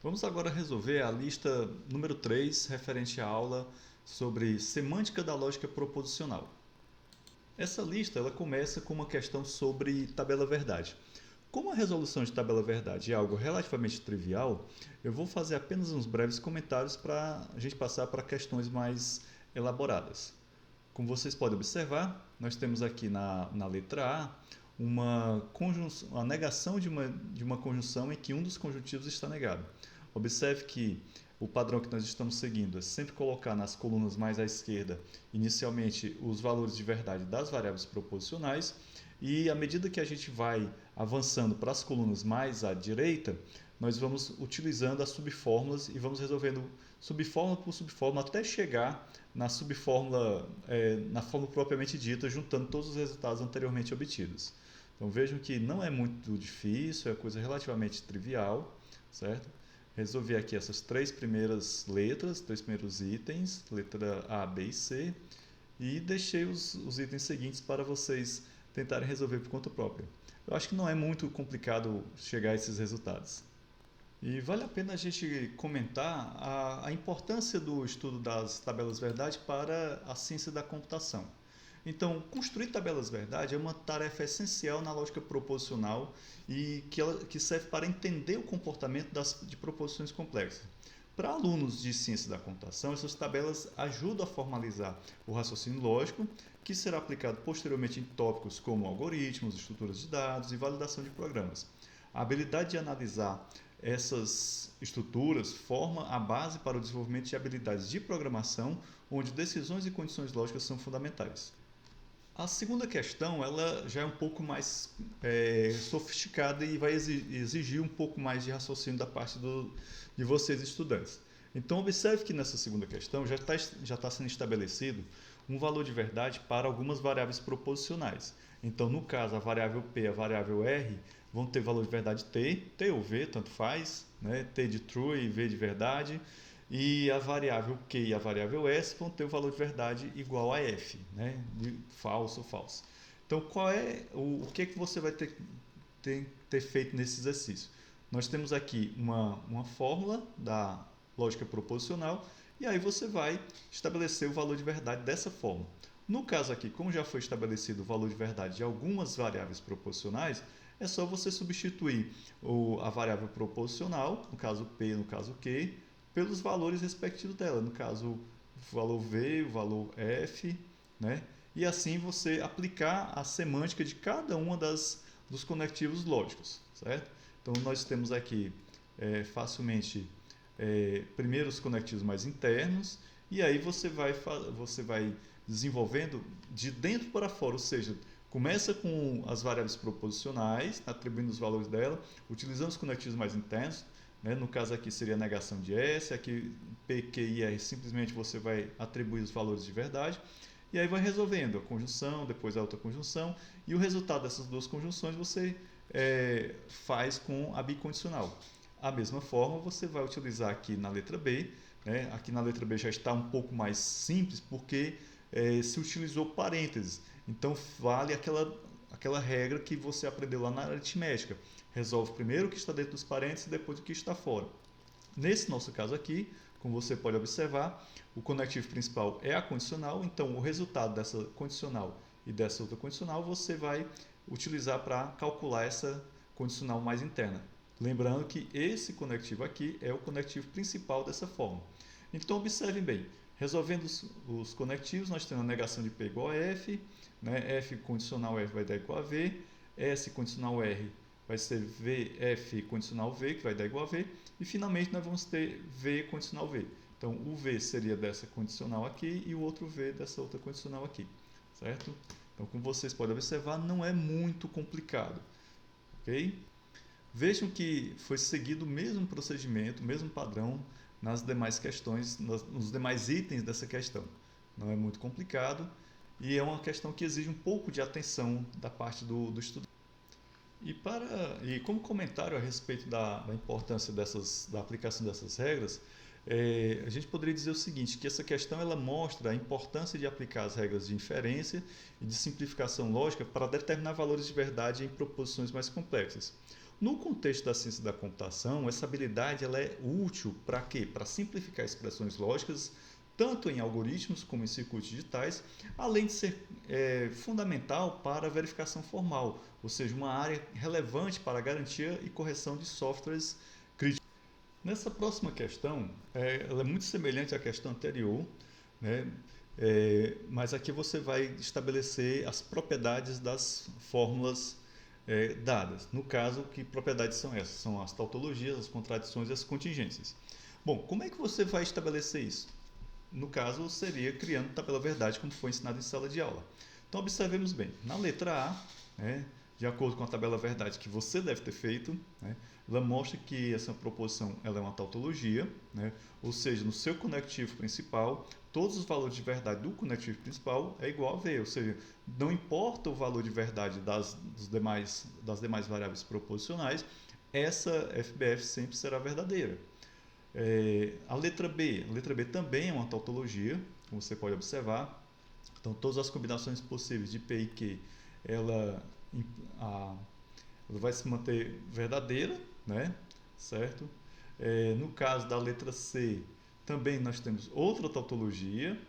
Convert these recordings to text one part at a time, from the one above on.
Vamos agora resolver a lista número 3, referente à aula sobre semântica da lógica proposicional. Essa lista ela começa com uma questão sobre tabela verdade. Como a resolução de tabela verdade é algo relativamente trivial, eu vou fazer apenas uns breves comentários para a gente passar para questões mais elaboradas. Como vocês podem observar, nós temos aqui na letra A uma negação de uma conjunção em que um dos conjuntivos está negado. Observe que o padrão que nós estamos seguindo é sempre colocar nas colunas mais à esquerda, inicialmente, os valores de verdade das variáveis proposicionais, e à medida que a gente vai avançando para as colunas mais à direita, nós vamos utilizando as subfórmulas e vamos resolvendo subfórmula por subfórmula até chegar na subfórmula, na fórmula propriamente dita, juntando todos os resultados anteriormente obtidos. Então vejam que não é muito difícil, é coisa relativamente trivial, certo? Resolvi aqui essas três primeiras letras, três primeiros itens, letra A, B e C, e deixei os itens seguintes para vocês tentarem resolver por conta própria. Eu acho que não é muito complicado chegar a esses resultados. E vale a pena a gente comentar a importância do estudo das tabelas verdade para a ciência da computação. Então, construir tabelas verdade é uma tarefa essencial na lógica proposicional e que serve para entender o comportamento de proposições complexas. Para alunos de ciência da computação, essas tabelas ajudam a formalizar o raciocínio lógico, que será aplicado posteriormente em tópicos como algoritmos, estruturas de dados e validação de programas. A habilidade de analisar essas estruturas forma a base para o desenvolvimento de habilidades de programação, onde decisões e condições lógicas são fundamentais. A segunda questão ela já é um pouco mais sofisticada e vai exigir um pouco mais de raciocínio da parte de vocês estudantes. Então observe que nessa segunda questão já está sendo estabelecido um valor de verdade para algumas variáveis proposicionais. Então no caso a variável P e a variável R vão ter valor de verdade T ou V, tanto faz, né? T de true e V de verdade. E a variável Q e a variável S vão ter o valor de verdade igual a F, né? De falso, falso. Então, qual é o que, que você vai ter feito nesse exercício? Nós temos aqui uma fórmula da lógica proposicional e aí você vai estabelecer o valor de verdade dessa forma. No caso aqui, como já foi estabelecido o valor de verdade de algumas variáveis proposicionais, é só você substituir a variável proposicional, no caso P, no caso Q, pelos valores respectivos dela, no caso o valor V, o valor F, né? E assim você aplicar a semântica de cada uma dos conectivos lógicos, certo? Então nós temos aqui facilmente primeiro os conectivos mais internos e aí você vai desenvolvendo de dentro para fora, ou seja, começa com as variáveis proposicionais, atribuindo os valores dela, utilizando os conectivos mais internos, né? No caso aqui seria a negação de S, aqui P, Q e R simplesmente você vai atribuir os valores de verdade e aí vai resolvendo a conjunção, depois a outra conjunção e o resultado dessas duas conjunções você faz com a bicondicional. A mesma forma você vai utilizar aqui na letra B, né? Aqui na letra B já está um pouco mais simples porque se utilizou parênteses, então vale aquela regra que você aprendeu lá na aritmética. Resolve primeiro o que está dentro dos parênteses e depois o que está fora. Nesse nosso caso aqui, como você pode observar, o conectivo principal é a condicional, então o resultado dessa condicional e dessa outra condicional você vai utilizar para calcular essa condicional mais interna. Lembrando que esse conectivo aqui é o conectivo principal dessa forma. Então observem bem, resolvendo os conectivos, nós temos a negação de P igual a F, né? F condicional F vai dar igual a V, S condicional R vai ser F condicional V, que vai dar igual a V, e finalmente nós vamos ter V condicional V. Então o V seria dessa condicional aqui e o outro V dessa outra condicional aqui, certo? Então como vocês podem observar, não é muito complicado, ok? Vejam que foi seguido o mesmo procedimento, o mesmo padrão nas demais questões, nos demais itens dessa questão. Não é muito complicado e é uma questão que exige um pouco de atenção da parte do estudante. E como comentário a respeito da importância da aplicação dessas regras, a gente poderia dizer o seguinte, que essa questão ela mostra a importância de aplicar as regras de inferência e de simplificação lógica para determinar valores de verdade em proposições mais complexas. No contexto da ciência da computação, essa habilidade ela é útil para quê? Para simplificar expressões lógicas, tanto em algoritmos como em circuitos digitais, além de ser fundamental para a verificação formal, ou seja, uma área relevante para a garantia e correção de softwares críticos. Nessa próxima questão, ela é muito semelhante à questão anterior, né? Mas aqui você vai estabelecer as propriedades das fórmulas dadas. No caso, que propriedades são essas? São as tautologias, as contradições e as contingências. Bom, como é que você vai estabelecer isso? No caso, seria criando tabela verdade, como foi ensinado em sala de aula. Então, observemos bem. Na letra A, né, de acordo com a tabela verdade que você deve ter feito, né, ela mostra que essa proposição ela é uma tautologia, né, ou seja, no seu conectivo principal, todos os valores de verdade do conectivo principal é igual a V, ou seja, não importa o valor de verdade das demais variáveis proposicionais, essa FBF sempre será verdadeira. A letra B também é uma tautologia, como você pode observar. Então, todas as combinações possíveis de P e Q, ela vai se manter verdadeira, né? Certo? No caso da letra C, também nós temos outra tautologia,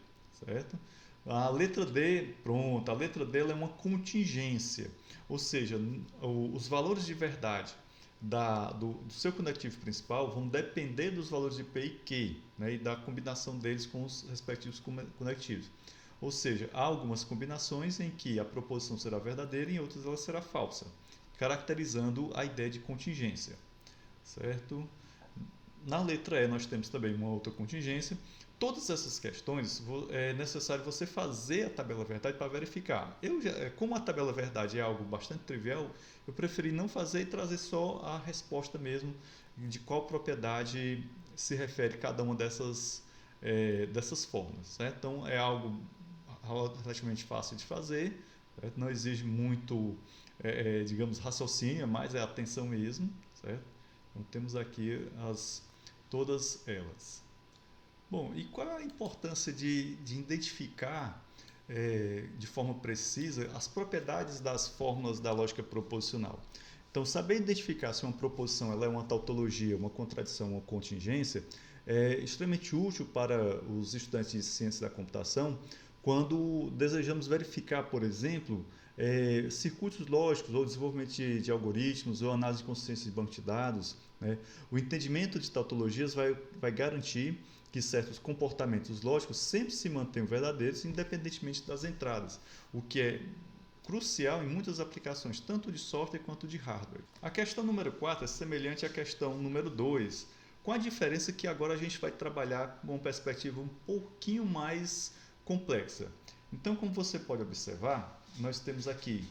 certo? A letra D, pronto, a letra D ela é uma contingência, ou seja, os valores de verdade do seu conectivo principal vão depender dos valores de P e Q, né, e da combinação deles com os respectivos conectivos. Ou seja, há algumas combinações em que a proposição será verdadeira e em outras ela será falsa, caracterizando a ideia de contingência. Certo? Na letra E nós temos também uma outra contingência. Todas essas questões é necessário você fazer a tabela verdade para verificar. Como a tabela verdade é algo bastante trivial, eu preferi não fazer e trazer só a resposta mesmo de qual propriedade se refere cada uma dessas formas. Certo? Então é algo relativamente fácil de fazer, certo? Não exige muito, digamos, raciocínio, mas é atenção mesmo. Certo? Então temos aqui todas elas. Bom, e qual a importância de identificar de forma precisa as propriedades das fórmulas da lógica proposicional? Então, saber identificar se uma proposição ela é uma tautologia, uma contradição ou contingência é extremamente útil para os estudantes de ciência da computação quando desejamos verificar, por exemplo, circuitos lógicos ou desenvolvimento de algoritmos ou análise de consistência de banco de dados. Né? O entendimento de tautologias vai garantir que certos comportamentos lógicos sempre se mantenham verdadeiros, independentemente das entradas, o que é crucial em muitas aplicações, tanto de software quanto de hardware. A questão número 4 é semelhante à questão número 2, com a diferença que agora a gente vai trabalhar com uma perspectiva um pouquinho mais complexa. Então, como você pode observar, nós temos aqui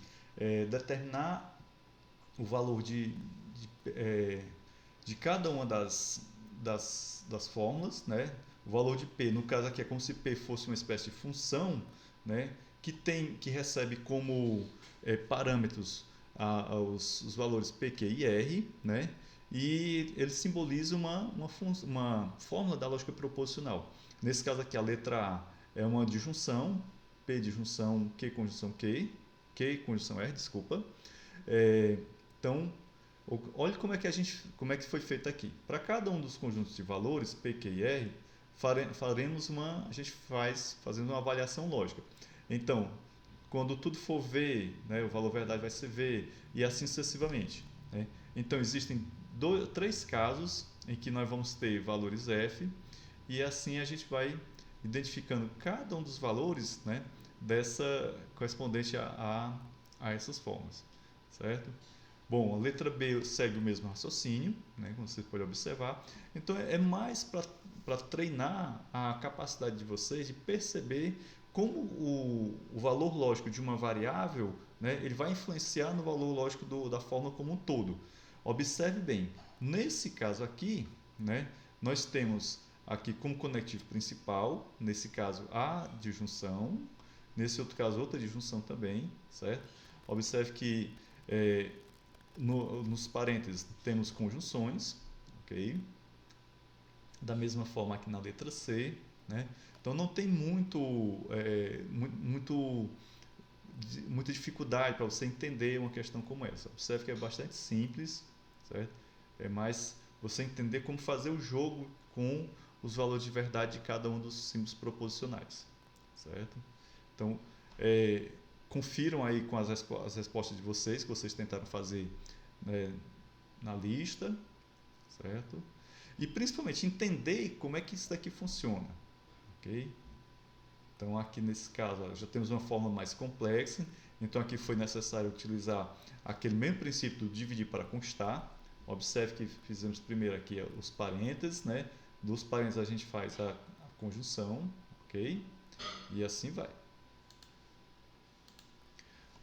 determinar o valor de cada uma das fórmulas, né? O valor de P, no caso aqui é como se P fosse uma espécie de função, né? que recebe como parâmetros os valores P, Q e R, né? E ele simboliza uma fórmula da lógica proposicional. Nesse caso aqui, a letra A é uma disjunção, P disjunção Q conjunção Q conjunção R, desculpa. Então, olha como é que foi feito aqui. Para cada um dos conjuntos de valores, P, Q e R, a gente fazendo uma avaliação lógica. Então, quando tudo for V, né, o valor verdade vai ser V, e assim sucessivamente. Né? Então, existem três casos em que nós vamos ter valores F, e assim a gente vai identificando cada um dos valores, né, correspondente a essas formas. Certo? Bom, a letra B segue o mesmo raciocínio, né, como você pode observar. Então, é mais para treinar a capacidade de vocês de perceber como o valor lógico de uma variável, né, ele vai influenciar no valor lógico da fórmula como um todo. Observe bem, nesse caso aqui, né, nós temos aqui como conectivo principal, nesse caso a disjunção, nesse outro caso outra disjunção também, certo? Observe que nos parênteses temos conjunções, ok? Da mesma forma aqui na letra C, né? Então não tem muita dificuldade para você entender uma questão como essa. Observe que é bastante simples, certo? É mais você entender como fazer o jogo com os valores de verdade de cada um dos símbolos proposicionais, certo? Então, confiram aí com as respostas de vocês, que vocês tentaram fazer, né, na lista, certo? E principalmente entender como é que isso daqui funciona, ok? Então aqui nesse caso já temos uma forma mais complexa, então aqui foi necessário utilizar aquele mesmo princípio do dividir para conquistar. Observe que fizemos primeiro aqui os parênteses, né? Dos parênteses a gente faz a conjunção, ok? E assim vai.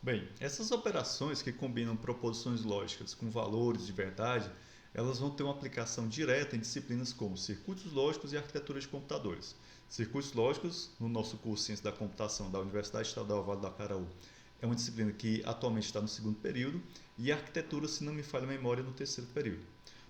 Bem, essas operações que combinam proposições lógicas com valores de verdade, elas vão ter uma aplicação direta em disciplinas como circuitos lógicos e arquitetura de computadores. Circuitos lógicos, no nosso curso Ciência da Computação da Universidade Estadual Vale do Acaraú, é uma disciplina que atualmente está no segundo período, e arquitetura, se não me falha a memória, no terceiro período.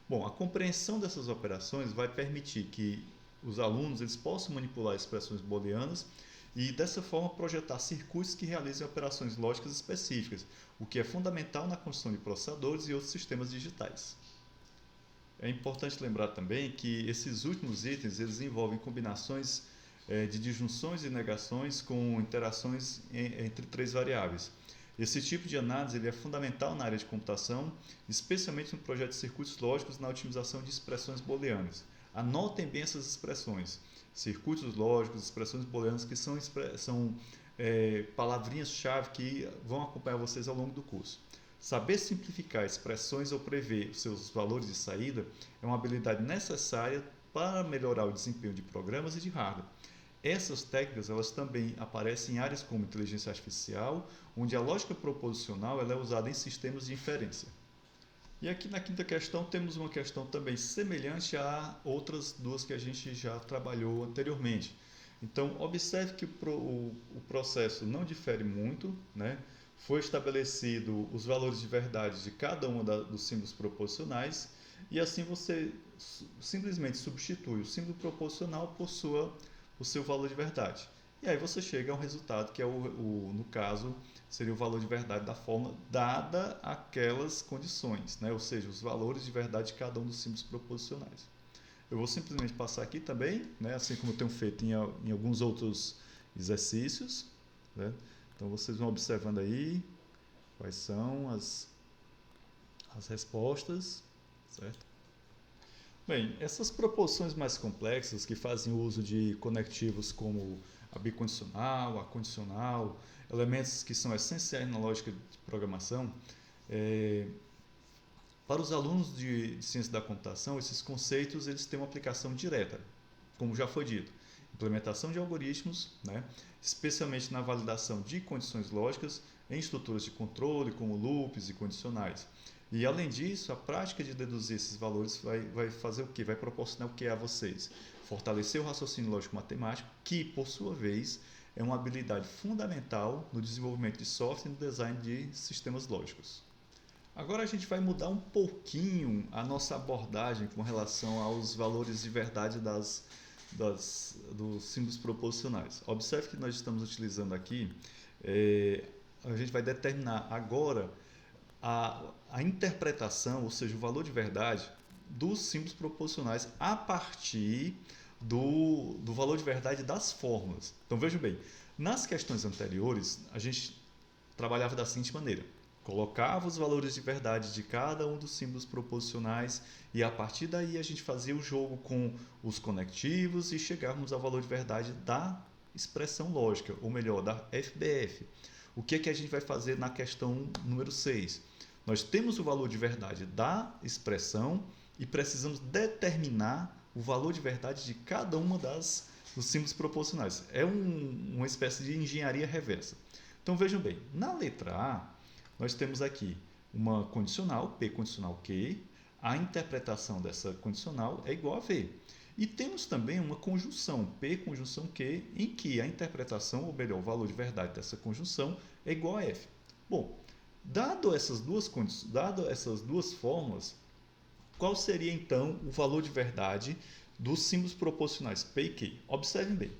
Bom, a compreensão dessas operações vai permitir que os alunos eles possam manipular expressões booleanas e dessa forma projetar circuitos que realizem operações lógicas específicas, o que é fundamental na construção de processadores e outros sistemas digitais. É importante lembrar também que esses últimos itens eles envolvem combinações de disjunções e negações com interações entre três variáveis. Esse tipo de análise ele é fundamental na área de computação, especialmente no projeto de circuitos lógicos na otimização de expressões booleanas. Anotem bem essas expressões. Circuitos lógicos, expressões booleanas, que são palavrinhas-chave que vão acompanhar vocês ao longo do curso. Saber simplificar expressões ou prever os seus valores de saída é uma habilidade necessária para melhorar o desempenho de programas e de hardware. Essas técnicas elas também aparecem em áreas como inteligência artificial, onde a lógica proposicional ela é usada em sistemas de inferência. E aqui na quinta questão temos uma questão também semelhante a outras duas que a gente já trabalhou anteriormente. Então, observe que o processo não difere muito, né? Foi estabelecido os valores de verdade de cada um dos símbolos proposicionais e assim você simplesmente substitui o símbolo proposicional por o seu valor de verdade. E aí você chega a um resultado que é no caso, seria o valor de verdade da forma dada aquelas condições, né? Ou seja, os valores de verdade de cada um dos símbolos proposicionais. Eu vou simplesmente passar aqui também, né? Assim como eu tenho feito em alguns outros exercícios, né? Então vocês vão observando aí quais são as respostas, certo? Bem, essas proposições mais complexas que fazem uso de conectivos como a bicondicional, a condicional, elementos que são essenciais na lógica de programação, para os alunos de ciência da computação, esses conceitos eles têm uma aplicação direta, como já foi dito. Implementação de algoritmos, né, especialmente na validação de condições lógicas em estruturas de controle, como loops e condicionais. E, além disso, a prática de deduzir esses valores vai fazer o quê? Vai proporcionar o que a vocês? Fortalecer o raciocínio lógico-matemático, que, por sua vez, é uma habilidade fundamental no desenvolvimento de software e no design de sistemas lógicos. Agora a gente vai mudar um pouquinho a nossa abordagem com relação aos valores de verdade dos símbolos proposicionais. Observe que nós estamos utilizando aqui, a gente vai determinar agora a interpretação, ou seja, o valor de verdade dos símbolos proposicionais a partir do valor de verdade das fórmulas. Então vejam bem, nas questões anteriores a gente trabalhava da seguinte maneira: colocava os valores de verdade de cada um dos símbolos proposicionais e a partir daí a gente fazia o jogo com os conectivos e chegávamos ao valor de verdade da expressão lógica, ou melhor, da FBF. O que é que a gente vai fazer na questão número 6? Nós temos o valor de verdade da expressão e precisamos determinar o valor de verdade de cada uma dos símbolos proposicionais. É uma espécie de engenharia reversa. Então vejam bem, na letra A, nós temos aqui uma condicional, P condicional Q, a interpretação dessa condicional é igual a V. E temos também uma conjunção, P conjunção Q, em que a interpretação, ou melhor, o valor de verdade dessa conjunção é igual a F. Bom, dado essas duas fórmulas, qual seria então o valor de verdade dos símbolos proposicionais P e Q? Observem bem.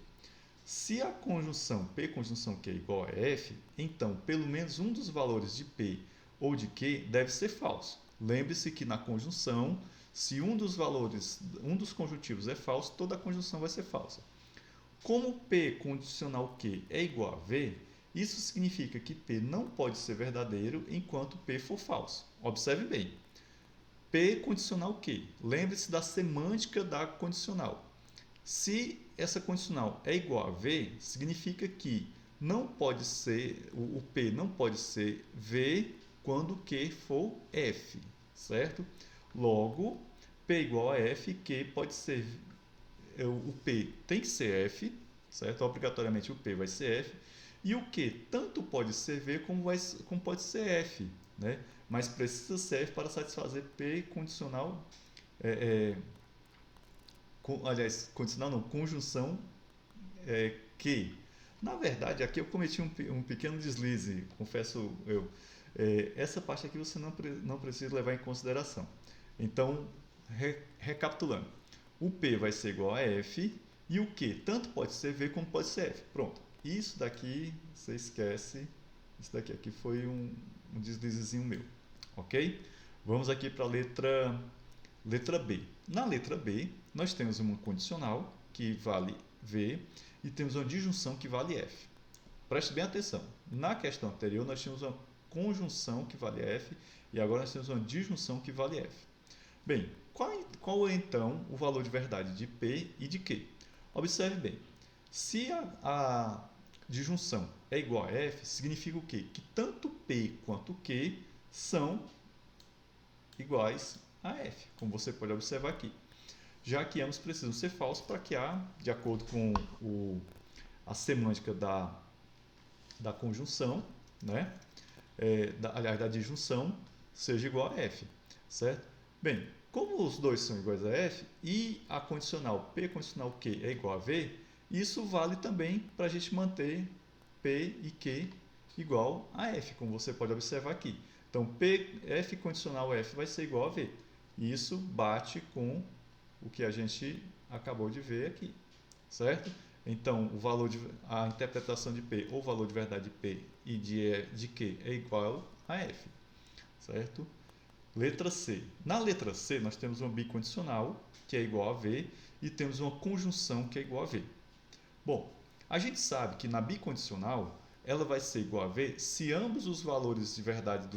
Se a conjunção P conjunção Q é igual a F, então pelo menos um dos valores de P ou de Q deve ser falso. Lembre-se que na conjunção, se um dos conjuntivos é falso, toda a conjunção vai ser falsa. Como P condicional Q é igual a V, isso significa que P não pode ser verdadeiro enquanto P for falso. Observe bem. P condicional Q. Lembre-se da semântica da condicional. Se essa condicional é igual a V, significa que não pode ser, o P não pode ser V quando Q for F, certo? Logo, P igual a F, Q pode ser, o P tem que ser F, certo? Obrigatoriamente o P vai ser F, e o Q tanto pode ser V como pode ser F, né? Mas precisa ser F para satisfazer P condicional, aliás, condicional não, conjunção que. Na verdade, aqui eu cometi um pequeno deslize, confesso eu. Essa parte aqui você não precisa levar em consideração. Então, recapitulando. O P vai ser igual a F e o Q tanto pode ser V como pode ser F. Pronto. Isso daqui, você esquece. Isso daqui aqui foi um deslizezinho meu. Ok? Vamos aqui para a letra B. Na letra B, nós temos uma condicional que vale V e temos uma disjunção que vale F. Preste bem atenção. Na questão anterior, nós tínhamos uma conjunção que vale F e agora nós temos uma disjunção que vale F. Bem, qual é então o valor de verdade de P e de Q? Observe bem. Se a disjunção é igual a F, significa o quê? Que tanto P quanto Q são iguais a F, como você pode observar aqui. Já que ambos precisam ser falsos para que A, de acordo com a semântica da conjunção, né? Aliás, da disjunção, seja igual a F, certo? Bem, como os dois são iguais a F e a condicional P condicional Q é igual a V, isso vale também para a gente manter P e Q igual a F, como você pode observar aqui. Então, F condicional F vai ser igual a V. E isso bate com o que a gente acabou de ver aqui, certo? Então, a interpretação de P ou o valor de verdade de P e de Q é igual a F, certo? Letra C. Na letra C, nós temos uma bicondicional, que é igual a V, e temos uma conjunção, que é igual a V. Bom, a gente sabe que na bicondicional, ela vai ser igual a V se ambos os valores de verdade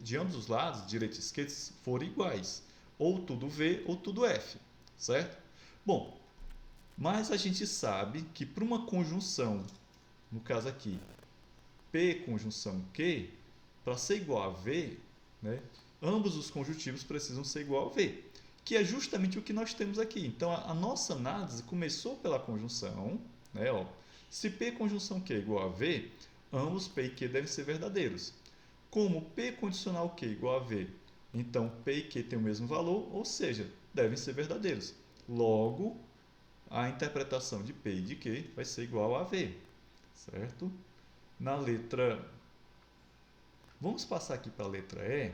de ambos os lados, direita e esquerda, forem iguais. Ou tudo V ou tudo F, certo? Bom, mas a gente sabe que para uma conjunção, no caso aqui, P conjunção Q, para ser igual a V, né, ambos os conjuntivos precisam ser igual a V, que é justamente o que nós temos aqui. Então, a nossa análise começou pela conjunção, né, ó, se P conjunção Q é igual a V, ambos P e Q devem ser verdadeiros. Como P condicional Q é igual a V, então P e Q têm o mesmo valor, ou seja, devem ser verdadeiros. Logo, a interpretação de P e de Q vai ser igual a V, certo? Na letra... Vamos passar aqui para a letra E,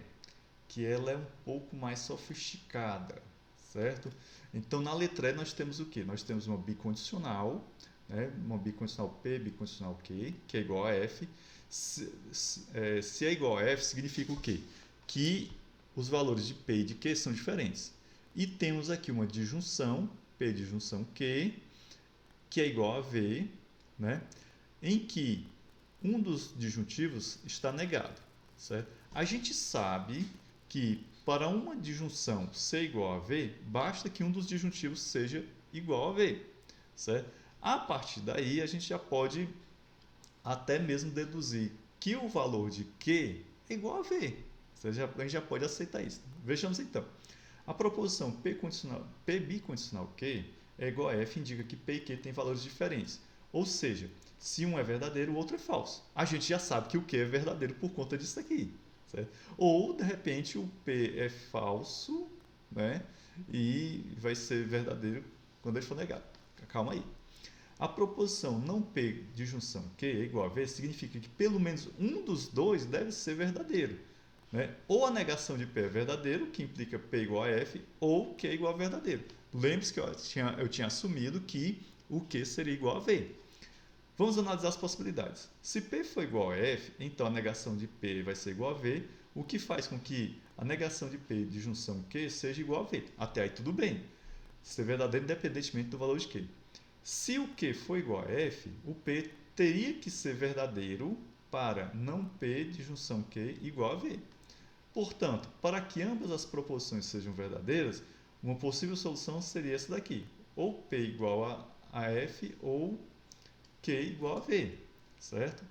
que ela é um pouco mais sofisticada, certo? Então, na letra E nós temos o quê? Nós temos uma bicondicional, né? Uma bicondicional P, bicondicional Q, que é igual a F. Se é igual a F, significa o quê? Que os valores de P e de Q são diferentes. E temos aqui uma disjunção, P disjunção Q, que é igual a V, né? Em que um dos disjuntivos está negado, certo? A gente sabe que para uma disjunção ser igual a V, basta que um dos disjuntivos seja igual a V, certo? A partir daí, a gente já pode até mesmo deduzir que o valor de Q é igual a V. A gente já pode aceitar isso. Vejamos então. A proposição P bicondicional Q é igual a F, indica que P e Q têm valores diferentes. Ou seja, se um é verdadeiro, o outro é falso. A gente já sabe que o Q é verdadeiro por conta disso aqui. Certo? Ou, de repente, o P é falso, né? E vai ser verdadeiro quando ele for negado. Calma aí. A proposição não P disjunção Q é igual a V significa que pelo menos um dos dois deve ser verdadeiro. Né? Ou a negação de P é verdadeiro, que implica P igual a F, ou Q é igual a verdadeiro. Lembre-se que eu tinha assumido que o Q seria igual a V. Vamos analisar as possibilidades. Se P for igual a F, então a negação de P vai ser igual a V, o que faz com que a negação de P de junção Q seja igual a V. Até aí tudo bem. Ser verdadeiro independentemente do valor de Q. Se o Q for igual a F, o P teria que ser verdadeiro para não P de junção Q igual a V. Portanto, para que ambas as proposições sejam verdadeiras, uma possível solução seria essa daqui. Ou P igual a F ou Q igual a V. Certo?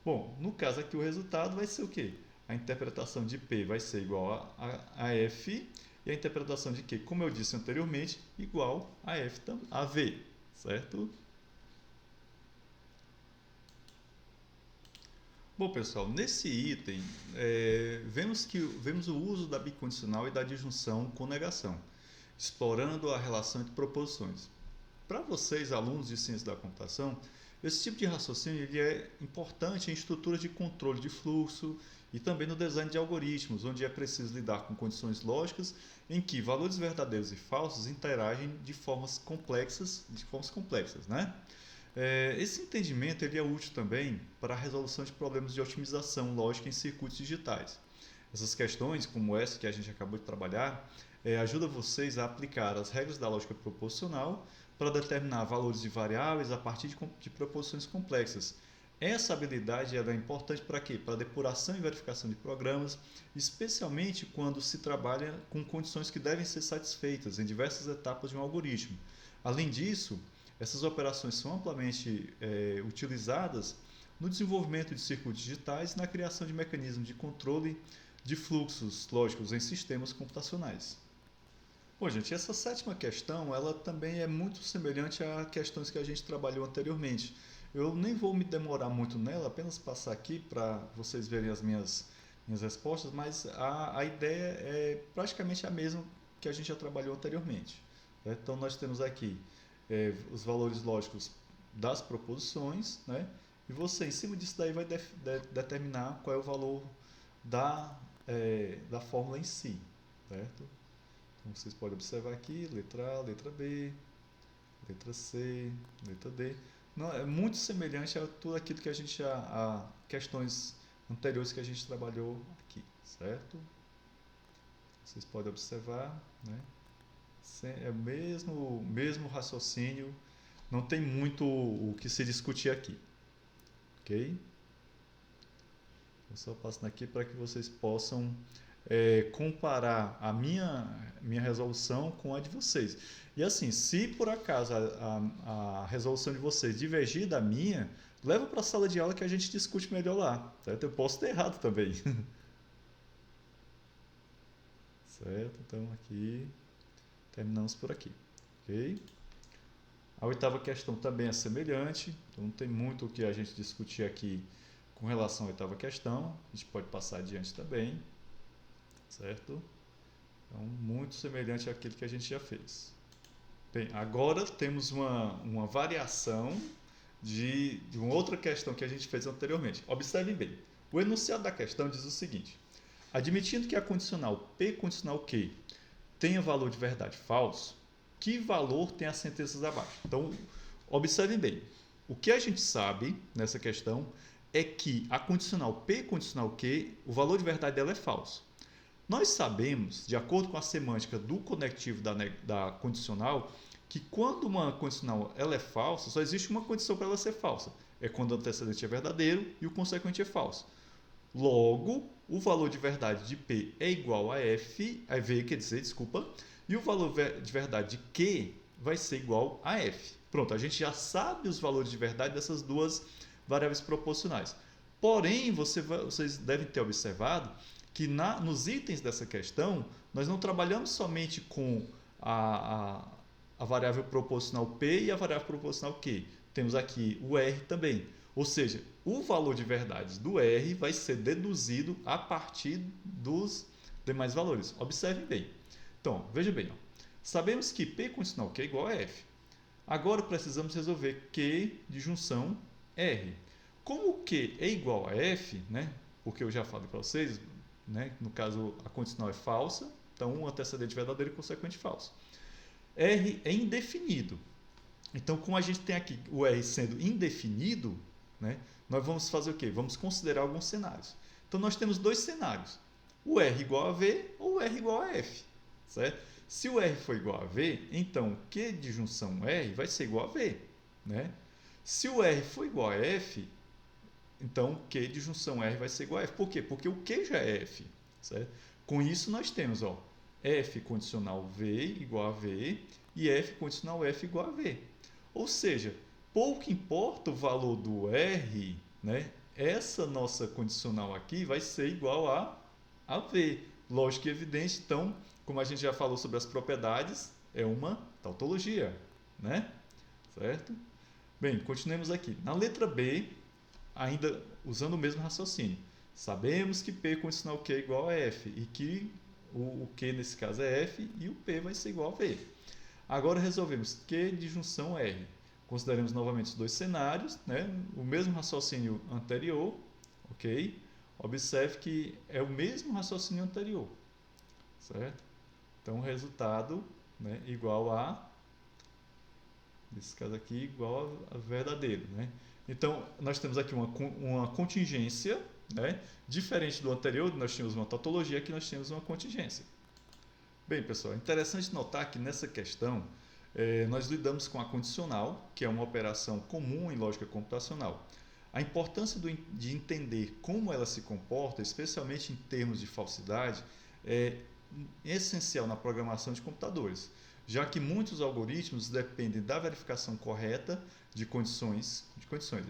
Bom, no caso aqui o resultado vai ser o quê? A interpretação de P vai ser igual a F e a interpretação de Q, como eu disse anteriormente, igual a F a V. Certo? Bom, pessoal, nesse item, vemos o uso da bicondicional e da disjunção com negação, explorando a relação entre proposições. Para vocês, alunos de ciência da computação, esse tipo de raciocínio ele é importante em estruturas de controle de fluxo e também no design de algoritmos, onde é preciso lidar com condições lógicas em que valores verdadeiros e falsos interagem de formas complexas, né? Esse entendimento ele é útil também para a resolução de problemas de otimização lógica em circuitos digitais. Essas questões, como essa que a gente acabou de trabalhar, ajudam vocês a aplicar as regras da lógica proposicional para determinar valores de variáveis a partir de proposições complexas. Essa habilidade ela é importante para quê? Para depuração e verificação de programas, especialmente quando se trabalha com condições que devem ser satisfeitas em diversas etapas de um algoritmo. Além disso, essas operações são amplamente utilizadas no desenvolvimento de circuitos digitais e na criação de mecanismos de controle de fluxos lógicos em sistemas computacionais. Bom, gente, essa sétima questão ela também é muito semelhante a questões que a gente trabalhou anteriormente. Eu nem vou me demorar muito nela, apenas passar aqui para vocês verem as minhas respostas, mas a ideia é praticamente a mesma que a gente já trabalhou anteriormente. Né? Então, nós temos aqui os valores lógicos das proposições, né? E você, em cima disso daí, vai determinar qual é o valor da fórmula em si, certo? Então, vocês podem observar aqui, letra A, letra B, letra C, letra D. Não, é muito semelhante a tudo aquilo que a gente a questões anteriores que a gente trabalhou aqui, certo? Vocês podem observar, né? É o mesmo raciocínio, não tem muito o que se discutir aqui, ok? Eu só passando aqui para que vocês possam comparar a minha resolução com a de vocês. E assim, se por acaso a resolução de vocês divergir da minha, leva para a sala de aula que a gente discute melhor lá, certo? Eu posso ter errado também. Certo? Então aqui terminamos por aqui, ok? A oitava questão também é semelhante, então não tem muito o que a gente discutir aqui com relação à oitava questão, a gente pode passar adiante também, certo? Então, muito semelhante àquilo que a gente já fez. Bem, agora temos uma variação de uma outra questão que a gente fez anteriormente. Observem bem, o enunciado da questão diz o seguinte: admitindo que a condicional P condicional Q tenha valor de verdade falso, que valor tem as sentenças abaixo? Então, observem bem. O que a gente sabe nessa questão é que a condicional P condicional Q, o valor de verdade dela é falso. Nós sabemos, de acordo com a semântica do conectivo da condicional, que quando uma condicional ela é falsa, só existe uma condição para ela ser falsa. É quando o antecedente é verdadeiro e o consequente é falso. Logo, o valor de verdade de P é igual a V, quer dizer, desculpa, e o valor de verdade de Q vai ser igual a F. Pronto, a gente já sabe os valores de verdade dessas duas variáveis proporcionais. Porém, vocês devem ter observado que nos itens dessa questão, nós não trabalhamos somente com a variável proporcional P e a variável proporcional Q. Temos aqui o R também. Ou seja, o valor de verdade do R vai ser deduzido a partir dos demais valores. Observem bem. Então, veja bem. Ó. Sabemos que P condicional Q é igual a F. Agora precisamos resolver Q de junção R. Como o Q é igual a F, né? Porque eu já falei para vocês, né? No caso a condicional é falsa, então um antecedente verdadeiro e consequente falso. R é indefinido. Então, como a gente tem aqui o R sendo indefinido, né, nós vamos fazer o quê? Vamos considerar alguns cenários. Então, nós temos dois cenários. o R igual a V ou o R igual a F, certo? Se o R for igual a V, então Q de junção R vai ser igual a V, né? Se o R for igual a F, então Q de junção R vai ser igual a F. Por quê? Porque o Q já é F, certo? Com isso nós temos, ó, F condicional V igual a V e F condicional F igual a V. Ou seja, pouco importa o valor do R, né? Essa nossa condicional aqui vai ser igual a V. Lógico e evidente, então, como a gente já falou sobre as propriedades, é uma tautologia, né? Certo? Bem, continuemos aqui. Na letra B, ainda usando o mesmo raciocínio. Sabemos que P condicional Q é igual a F e que o Q nesse caso é F e o P vai ser igual a V. Agora resolvemos Q de junção R. Consideremos novamente os dois cenários, né? O mesmo raciocínio anterior, ok? Observe que é o mesmo raciocínio anterior, certo? Então o resultado, né, igual a, nesse caso aqui, igual a verdadeiro, né? Então nós temos aqui uma contingência, né? Diferente do anterior, nós tínhamos uma tautologia, aqui nós temos uma contingência. Bem, pessoal, é interessante notar que nessa questão nós lidamos com a condicional, que é uma operação comum em lógica computacional. A importância de entender como ela se comporta, especialmente em termos de falsidade, é essencial na programação de computadores, já que muitos algoritmos dependem da verificação correta de condições,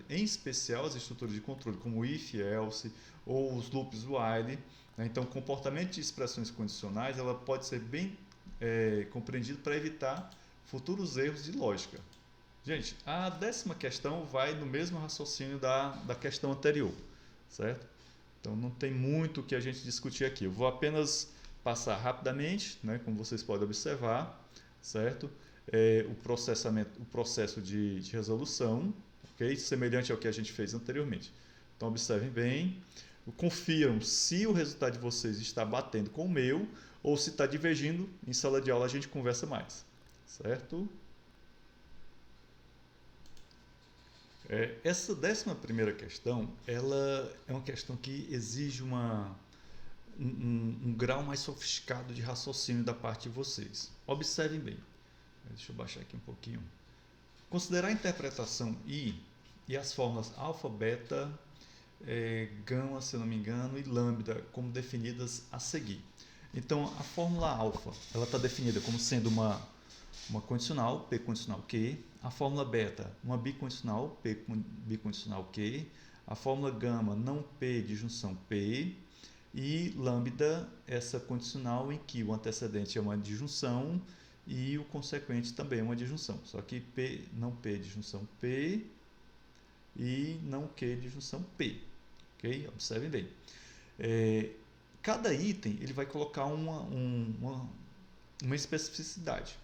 em especial as estruturas de controle, como if, else ou os loops while. Então, o comportamento de expressões condicionais ela pode ser bem compreendido para evitar futuros erros de lógica. Gente, a 10ª questão vai no mesmo raciocínio da questão anterior, certo? Então, não tem muito o que a gente discutir aqui. Eu vou apenas passar rapidamente, né, como vocês podem observar, certo? O processo de resolução, ok? Semelhante ao que a gente fez anteriormente. Então, observem bem. Confiram se o resultado de vocês está batendo com o meu ou se está divergindo. Em sala de aula a gente conversa mais, certo? Essa 11ª questão, ela é uma questão que exige um grau mais sofisticado de raciocínio da parte de vocês. Observem bem. Deixa eu baixar aqui um pouquinho. Considerar a interpretação I e as fórmulas alfa, beta, gama, se eu não me engano, e lambda como definidas a seguir. Então, a fórmula alfa ela está definida como sendo uma condicional, P condicional Q. A fórmula beta, uma bicondicional, P bicondicional Q. A fórmula gama, não P de junção P. E lambda, essa condicional em que o antecedente é uma disjunção e o consequente também é uma disjunção. Só que P, não P de junção P e não Q de junção P. Ok? Observem bem. Cada item ele vai colocar uma especificidade.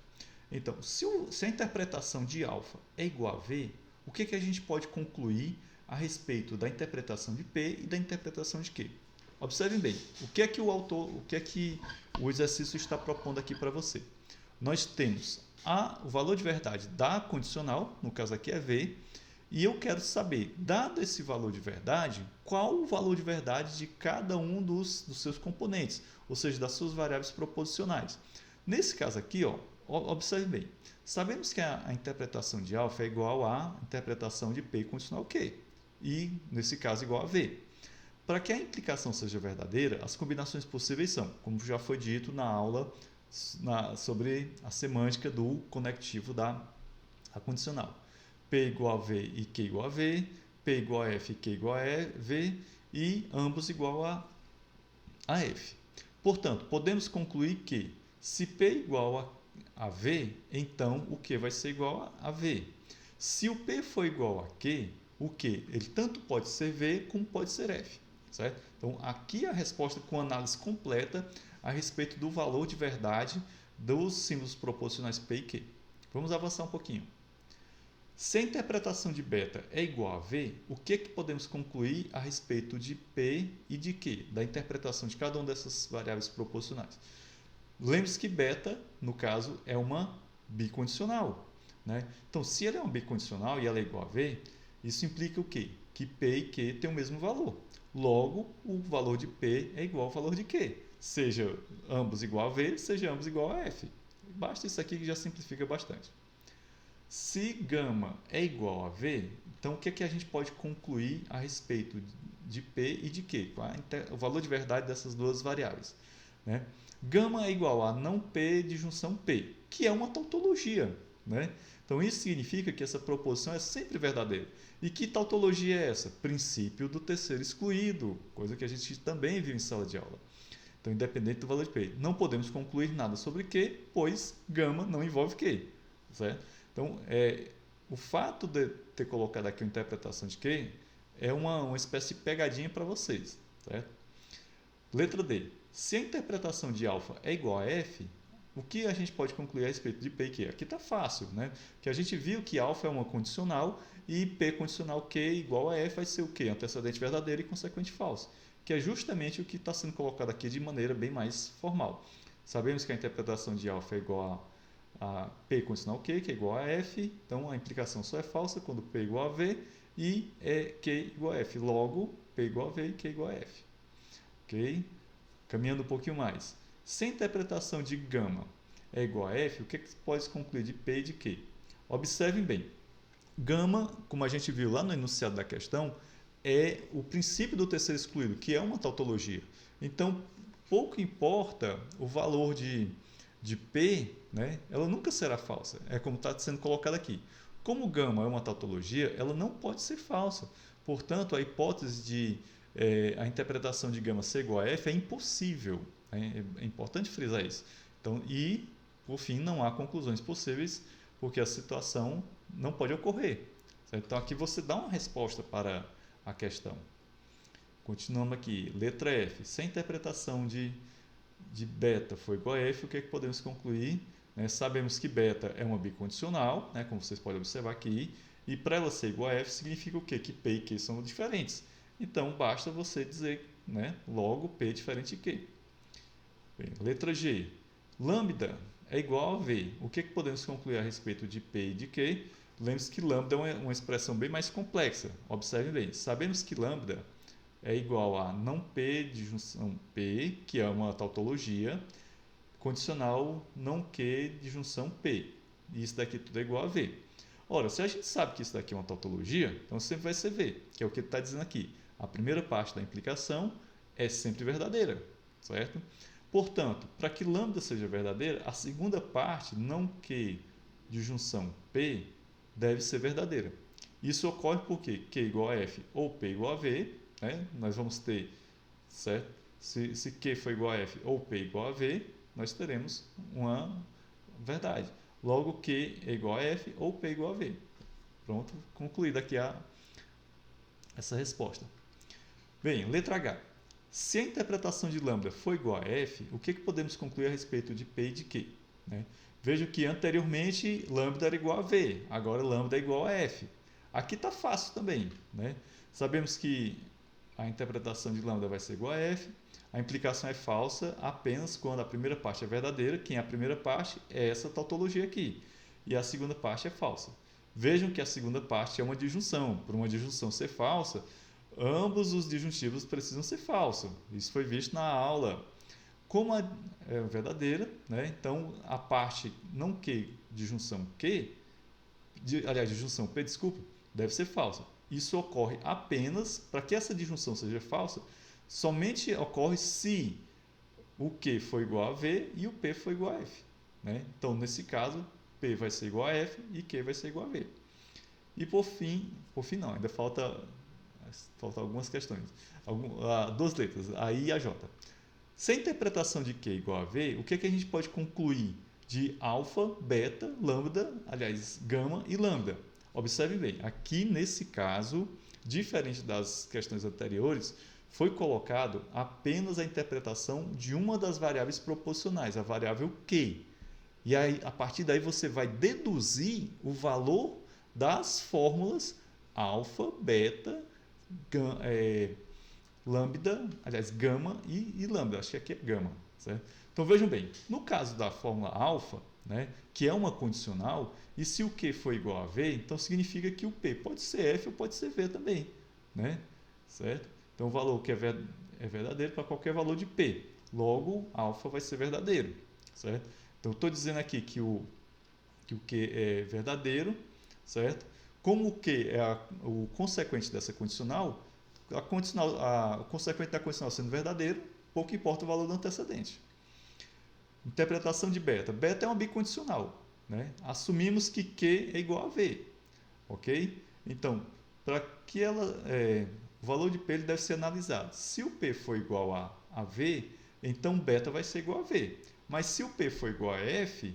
Então, se a interpretação de alfa é igual a V, o que a gente pode concluir a respeito da interpretação de P e da interpretação de Q? Observem bem, o que é que o exercício está propondo aqui para você? Nós temos o valor de verdade da condicional, no caso aqui é V, e eu quero saber, dado esse valor de verdade, qual o valor de verdade de cada um dos seus componentes, ou seja, das suas variáveis proposicionais. Nesse caso aqui, observe bem, sabemos que a interpretação de alfa é igual à interpretação de P condicional Q, e nesse caso igual a V. Para que a implicação seja verdadeira, as combinações possíveis são, como já foi dito na aula sobre a semântica do conectivo da condicional. P igual a V e Q igual a V, P igual a F e Q igual a V, e ambos igual a F. Portanto, podemos concluir que, se P igual a V, então o Q vai ser igual a V. Se o P for igual a Q, o Q ele tanto pode ser V como pode ser F. Certo? Então, aqui a resposta com análise completa a respeito do valor de verdade dos símbolos proposicionais P e Q. Vamos avançar um pouquinho. Se a interpretação de beta é igual a V, o que podemos concluir a respeito de P e de Q, da interpretação de cada uma dessas variáveis proposicionais? Lembre-se que beta, no caso, é uma bicondicional. Né? Então, se ela é uma bicondicional e ela é igual a V, isso implica o quê? Que P e Q têm o mesmo valor. Logo, o valor de P é igual ao valor de Q. Seja ambos igual a V, seja ambos igual a F. Basta isso aqui que já simplifica bastante. Se gama é igual a V, então o que é que a gente pode concluir a respeito de P e de Q? O valor de verdade dessas duas variáveis, né? Gama é igual a não P de junção P, que é uma tautologia, né? Então isso significa que essa proposição é sempre verdadeira. E que tautologia é essa? Princípio do terceiro excluído, coisa que a gente também viu em sala de aula. Então, independente do valor de P. Não podemos concluir nada sobre Q, pois gama não envolve Q, certo? Então, o fato de ter colocado aqui uma interpretação de Q é uma espécie de pegadinha para vocês, certo? Letra D. Se a interpretação de alfa é igual a F, o que a gente pode concluir a respeito de P e Q? Aqui está fácil, né? Porque a gente viu que alfa é uma condicional e P condicional Q igual a F vai ser o quê? Antecedente verdadeiro e consequente falso, que é justamente o que está sendo colocado aqui de maneira bem mais formal. Sabemos que a interpretação de alfa é igual a P condicional Q, que é igual a F, então a implicação só é falsa quando P é igual a V e Q igual a F. Logo, P igual a V e Q igual a F. Ok? Caminhando um pouquinho mais. Se a interpretação de gama é igual a F, o que se pode concluir de P e de Q? Observem bem. Gama, como a gente viu lá no enunciado da questão, é o princípio do terceiro excluído, que é uma tautologia. Então, pouco importa o valor de P, né? Ela nunca será falsa. É como está sendo colocado aqui. Como gama é uma tautologia, ela não pode ser falsa. Portanto, a hipótese de a interpretação de gama ser igual a F é impossível. Né? É importante frisar isso. Então, e, por fim, não há conclusões possíveis, porque a situação não pode ocorrer. Certo? Então, aqui você dá uma resposta para a questão. Continuando aqui, letra F. Se a interpretação de beta for igual a F, o que é que podemos concluir? Né? Sabemos que beta é uma bicondicional, né? Como vocês podem observar aqui, e para ela ser igual a F significa o quê? Que P e Q são diferentes. Então, basta você dizer, né? Logo, P é diferente de Q. Bem, letra G. Lambda é igual a V. O que é que podemos concluir a respeito de P e de Q? Lembre-se que lambda é uma expressão bem mais complexa. Observem bem. Sabemos que lambda é igual a não P de junção P, que é uma tautologia, condicional não Q de junção P. E isso daqui tudo é igual a V. Ora, se a gente sabe que isso daqui é uma tautologia, então sempre vai ser V, que é o que ele está dizendo aqui. A primeira parte da implicação é sempre verdadeira, certo? Portanto, para que lambda seja verdadeira, a segunda parte, não Q de junção P, deve ser verdadeira. Isso ocorre porque Q igual a F ou P igual a V, né? Nós vamos ter, certo? Se Q for igual a F ou P igual a V, nós teremos uma verdade. Logo, Q é igual a F ou P igual a V. Pronto, concluída aqui essa resposta. Bem, letra H. Se a interpretação de lambda for igual a F, o que podemos concluir a respeito de P e de Q? Né? Veja que anteriormente lambda era igual a V, agora lambda é igual a F. Aqui está fácil também. Né? Sabemos que a interpretação de lambda vai ser igual a F, a implicação é falsa apenas quando a primeira parte é verdadeira, quem é a primeira parte é essa tautologia aqui, e a segunda parte é falsa. Vejam que a segunda parte é uma disjunção. Por uma disjunção ser falsa, ambos os disjuntivos precisam ser falsos. Isso foi visto na aula. Como é verdadeira, né? Então a parte não Q de junção Q, aliás, de junção P, desculpa, deve ser falsa. Isso ocorre apenas, para que essa disjunção seja falsa, somente ocorre se o Q for igual a V e o P for igual a F. Né? Então, nesse caso, P vai ser igual a F e Q vai ser igual a V. E por fim não, ainda falta algumas questões. Duas letras, a I e a J. Se a interpretação de Q é igual a V, o que a gente pode concluir de alfa, beta, lambda, aliás, gama e lambda? Observe bem, aqui nesse caso, diferente das questões anteriores, foi colocado apenas a interpretação de uma das variáveis proposicionais, a variável Q. E aí, a partir daí você vai deduzir o valor das fórmulas alfa, beta, lambda, aliás, gama e lambda. Acho que aqui é gama. Certo? Então vejam bem, no caso da fórmula alfa, né, que é uma condicional, e se o Q for igual a V, então significa que o P pode ser F ou pode ser V também. Né? Certo? Então, o valor que é verdadeiro para qualquer valor de P. Logo, alfa vai ser verdadeiro, certo? Então, estou dizendo aqui que o Q é verdadeiro, certo? Como o Q é o consequente dessa condicional, o consequente da condicional sendo verdadeiro, pouco importa o valor do antecedente. Interpretação de beta. Beta é uma bicondicional, né? Assumimos que Q é igual a V, ok? Então, para que o valor de P ele deve ser analisado. Se o P for igual a V, então beta vai ser igual a V. Mas se o P for igual a F,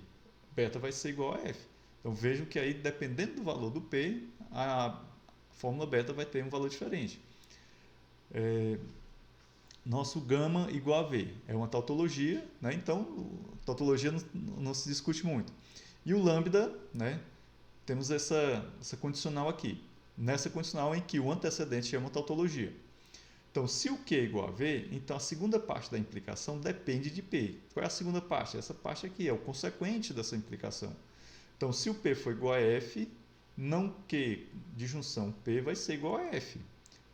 beta vai ser igual a F. Então vejam que aí, dependendo do valor do P, a fórmula beta vai ter um valor diferente. Nosso gama igual a V é uma tautologia, né? Então tautologia não se discute muito. E o lambda, né? Temos essa condicional aqui. Nessa condicional em que o antecedente é uma tautologia. Então, se o Q é igual a V, então a segunda parte da implicação depende de P. Qual é a segunda parte? Essa parte aqui é o consequente dessa implicação. Então, se o P for igual a F, não Q de junção P vai ser igual a F,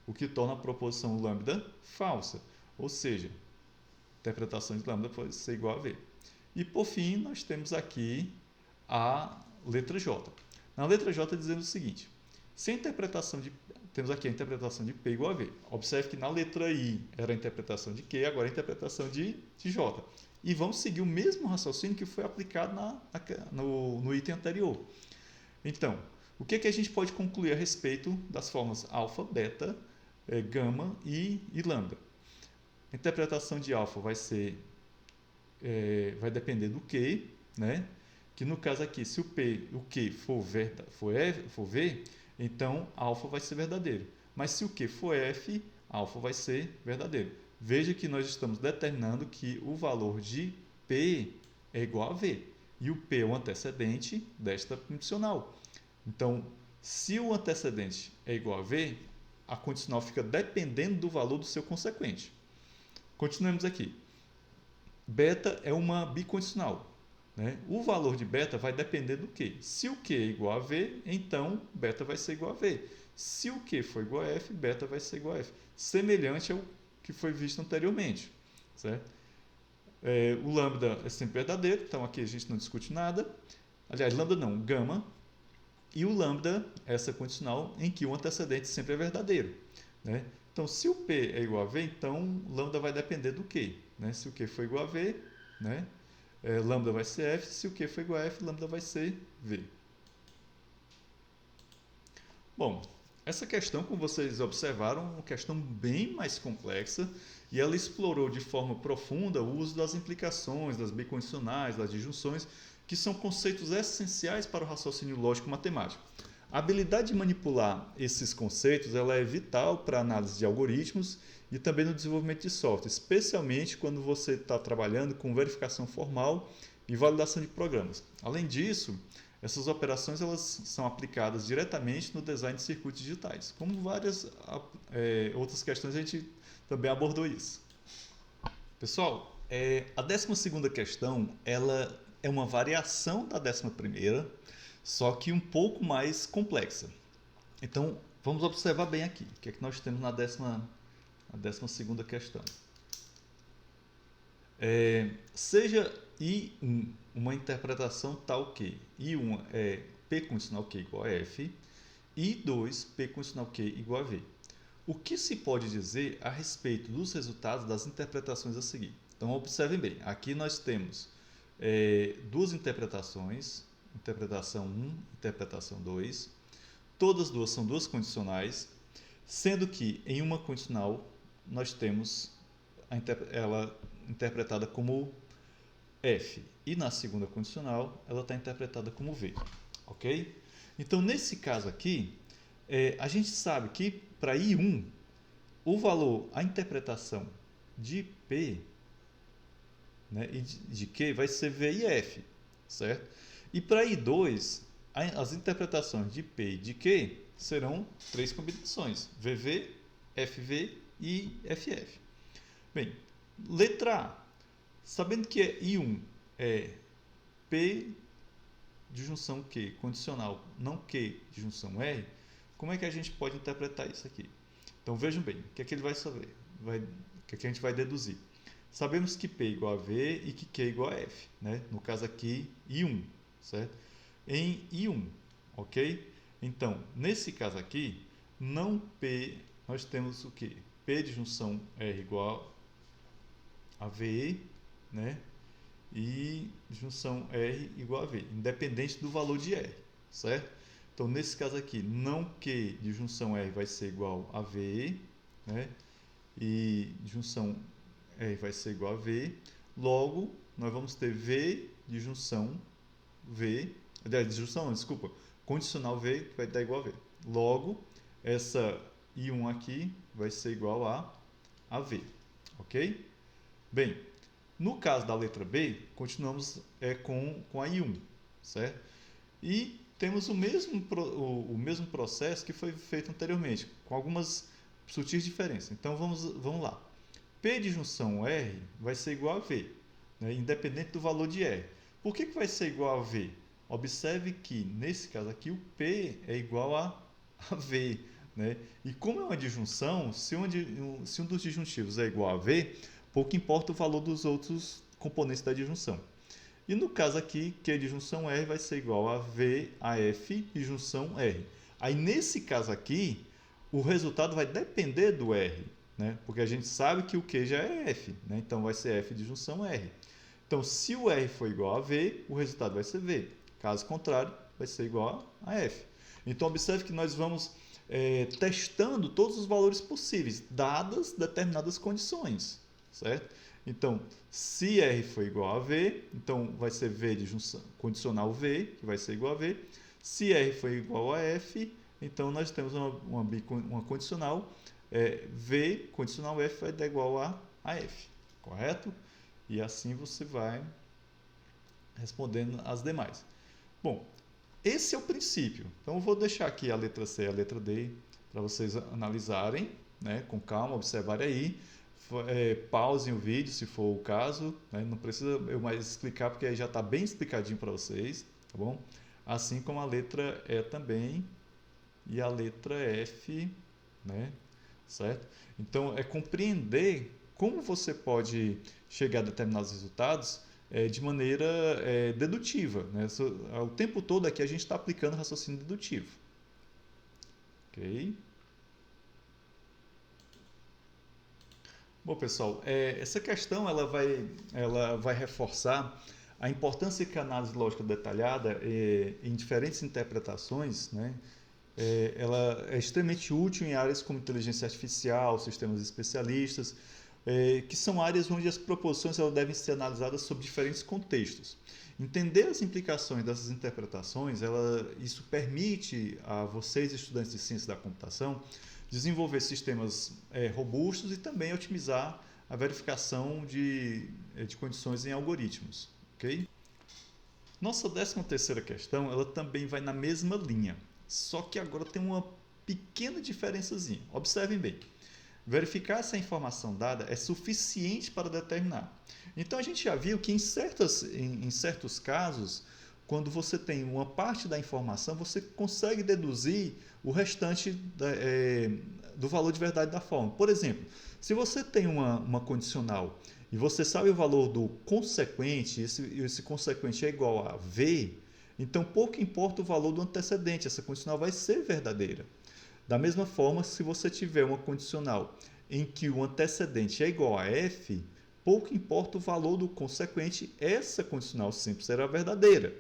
o que torna a proposição lambda falsa. Ou seja, a interpretação de lambda pode ser igual a V. E, por fim, nós temos aqui a letra J. Na letra J dizendo o seguinte, se a interpretação temos aqui a interpretação de P igual a V. Observe que na letra I era a interpretação de Q, agora a interpretação de J. E vamos seguir o mesmo raciocínio que foi aplicado no item anterior. Então, o que a gente pode concluir a respeito das formas alfa, beta, gama e lambda? A interpretação de alfa vai depender do Q, né? Que no caso aqui, se o Q for V, então alfa vai ser verdadeiro. Mas se o Q for F, alfa vai ser verdadeiro. Veja que nós estamos determinando que o valor de P é igual a V. E o P é o antecedente desta condicional. Então, se o antecedente é igual a V, a condicional fica dependendo do valor do seu consequente. Continuemos aqui. Beta é uma bicondicional, né? O valor de beta vai depender do Q. Se o Q é igual a V, então beta vai ser igual a V. Se o Q for igual a F, beta vai ser igual a F. Semelhante ao que foi visto anteriormente, certo? O lambda é sempre verdadeiro, então aqui a gente não discute nada. Aliás, lambda não, gama. E o lambda é essa condicional em que o antecedente sempre é verdadeiro, né? Então, se o P é igual a V, então lambda vai depender do Q, né? Se o Q for igual a V, né? Lambda vai ser F, se o Q for igual a F, lambda vai ser V. Bom, essa questão, como vocês observaram, é uma questão bem mais complexa e ela explorou de forma profunda o uso das implicações, das bicondicionais, das disjunções, que são conceitos essenciais para o raciocínio lógico matemático. A habilidade de manipular esses conceitos ela é vital para a análise de algoritmos e também no desenvolvimento de software, especialmente quando você está trabalhando com verificação formal e validação de programas. Além disso, essas operações elas são aplicadas diretamente no design de circuitos digitais. Como várias outras questões, a gente também abordou isso. Pessoal, a 12ª questão ela é uma variação da 11ª, só que um pouco mais complexa. Então, vamos observar bem aqui. O que é que nós temos na 12ª questão? Seja I1 uma interpretação tal que I1 é P condicional Q igual a F e I2 P condicional Q igual a V. O que se pode dizer a respeito dos resultados das interpretações a seguir? Então, observem bem. Aqui nós temos duas interpretações, interpretação 1, interpretação 2. Todas duas são duas condicionais, sendo que em uma condicional nós temos ela interpretada como F e na segunda condicional ela está interpretada como V, ok? Então nesse caso aqui a gente sabe que para I1 o valor, a interpretação de P, né, e de Q vai ser V e F, certo? E para I2 as interpretações de P e de Q serão três combinações: VV, FV e FF. Bem, letra A. Sabendo que I1 é P de junção Q condicional, não Q de junção R, como é que a gente pode interpretar isso aqui? Então vejam bem, o que é que ele vai saber? O que é que a gente vai deduzir? Sabemos que P é igual a V e que Q é igual a F, né? No caso aqui, I1, certo? Em I1, ok? Então, nesse caso aqui, não P, nós temos o quê? P de junção R igual a VE, né? E junção R igual a V, independente do valor de R, certo? Então, nesse caso aqui, não Q de junção R vai ser igual a VE, né? E junção R vai ser igual a V. Logo, nós vamos ter V de junção V, de junção, desculpa, condicional V, que vai dar igual a V. Logo, essa I1 aqui vai ser igual a V, ok? Bem, no caso da letra B, continuamos com a I1, certo? E temos o mesmo processo que foi feito anteriormente, com algumas sutis diferenças. Então, vamos lá. P de junção R vai ser igual a V, né, independente do valor de R. Por que vai ser igual a V? Observe que, nesse caso aqui, o P é igual a V. Né? E como é uma disjunção, se um dos disjuntivos é igual a V, pouco importa o valor dos outros componentes da disjunção. E no caso aqui, Q de junção R vai ser igual a V a F de junção R. Aí, nesse caso aqui, o resultado vai depender do R, né? Porque a gente sabe que o Q já é F, né? Então vai ser F de junção R. Então, se o R for igual a V, o resultado vai ser V. Caso contrário, vai ser igual a F. Então, observe que nós vamos testando todos os valores possíveis, dadas determinadas condições, certo? Então, se R for igual a V, então vai ser V de junção condicional V, que vai ser igual a V. Se R for igual a F, então nós temos uma condicional V condicional F vai dar igual a F, correto? E assim você vai respondendo as demais. Bom, esse é o princípio. Então eu vou deixar aqui a letra C e a letra D para vocês analisarem, né, com calma, observarem aí. Pausem o vídeo se for o caso, né? Não precisa eu mais explicar porque aí já está bem explicadinho para vocês, tá bom? Assim como a letra E também e a letra F, né? Certo? Então é compreender como você pode chegar a determinados resultados de maneira dedutiva, né? O tempo todo aqui a gente está aplicando raciocínio dedutivo, ok? Bom, pessoal, essa questão ela vai reforçar a importância que a análise lógica detalhada em diferentes interpretações, né, ela é extremamente útil em áreas como inteligência artificial, sistemas especialistas, que são áreas onde as proposições elas devem ser analisadas sob diferentes contextos. Entender as implicações dessas interpretações, isso permite a vocês, estudantes de ciência da computação, desenvolver sistemas robustos e também otimizar a verificação de condições em algoritmos. Okay? Nossa 13ª questão ela também vai na mesma linha, só que agora tem uma pequena diferençazinha. Observem bem. Verificar se a informação dada é suficiente para determinar. Então a gente já viu que em certos casos, quando você tem uma parte da informação, você consegue deduzir o restante do valor de verdade da forma. Por exemplo, se você tem uma condicional e você sabe o valor do consequente, esse consequente é igual a V, então pouco importa o valor do antecedente, essa condicional vai ser verdadeira. Da mesma forma, se você tiver uma condicional em que o antecedente é igual a F, pouco importa o valor do consequente, essa condicional sempre será verdadeira.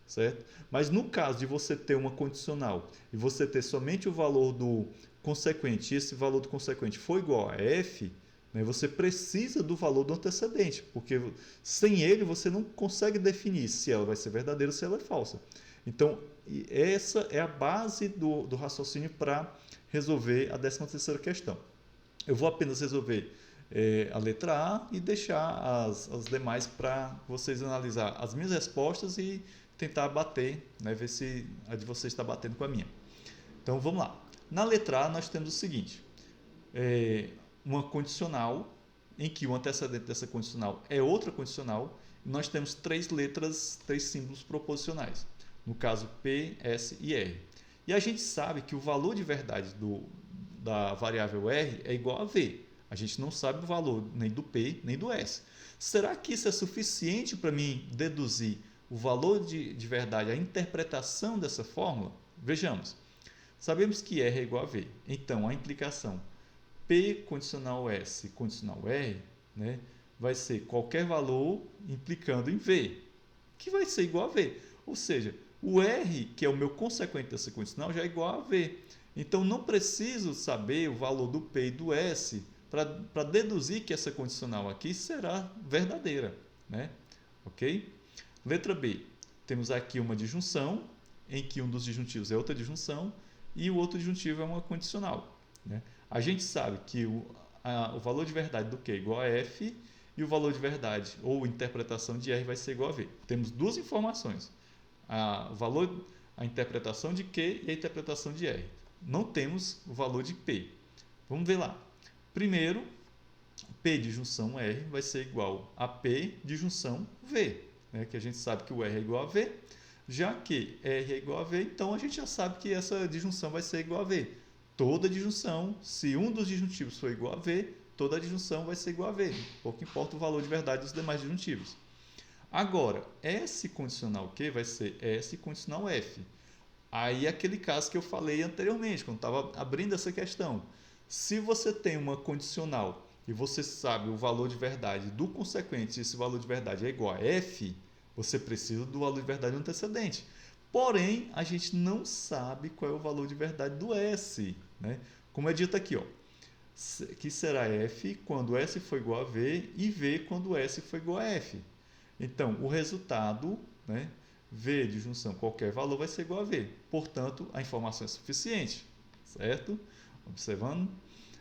Certo? Mas no caso de você ter uma condicional e você ter somente o valor do consequente e esse valor do consequente for igual a F, né, você precisa do valor do antecedente, porque sem ele você não consegue definir se ela vai ser verdadeira ou se ela é falsa. Então, essa é a base do raciocínio para resolver a 13ª questão. Eu vou apenas resolver a letra A e deixar as demais para vocês analisar as minhas respostas e tentar bater, né, ver se a de vocês está batendo com a minha. Então vamos lá. Na letra A nós temos o seguinte, uma condicional em que o antecedente dessa condicional é outra condicional e nós temos três símbolos proposicionais, no caso P, S e R. E a gente sabe que o valor de verdade da variável R é igual a V. A gente não sabe o valor nem do P nem do S. Será que isso é suficiente para mim deduzir o valor de verdade, a interpretação dessa fórmula? Vejamos. Sabemos que R é igual a V. Então, a implicação P condicional S condicional R, né, vai ser qualquer valor implicando em V, que vai ser igual a V. Ou seja, o R, que é o meu consequente dessa condicional, já é igual a V. Então, não preciso saber o valor do P e do S para deduzir que essa condicional aqui será verdadeira, né? Ok? Letra B. Temos aqui uma disjunção, em que um dos disjuntivos é outra disjunção e o outro disjuntivo é uma condicional, né? A gente sabe que o valor de verdade do Q é igual a F e o valor de verdade ou interpretação de R vai ser igual a V. Temos duas informações, a interpretação de Q e a interpretação de R. Não temos o valor de P. Vamos ver lá. Primeiro, P de junção R vai ser igual a P de junção V, né? Que a gente sabe que o R é igual a V. Já que R é igual a V, então a gente já sabe que essa disjunção vai ser igual a V. Toda disjunção, se um dos disjuntivos for igual a V, toda disjunção vai ser igual a V. Pouco importa o valor de verdade dos demais disjuntivos. Agora, S condicional Q vai ser S condicional F. Aí é aquele caso que eu falei anteriormente, quando estava abrindo essa questão. Se você tem uma condicional e você sabe o valor de verdade do consequente, e esse valor de verdade é igual a F, você precisa do valor de verdade do antecedente. Porém, a gente não sabe qual é o valor de verdade do S, né? Como é dito aqui, ó, que será F quando S for igual a V e V quando S for igual a F. Então, o resultado, né, V de junção qualquer valor vai ser igual a V. Portanto, a informação é suficiente, certo? Observando.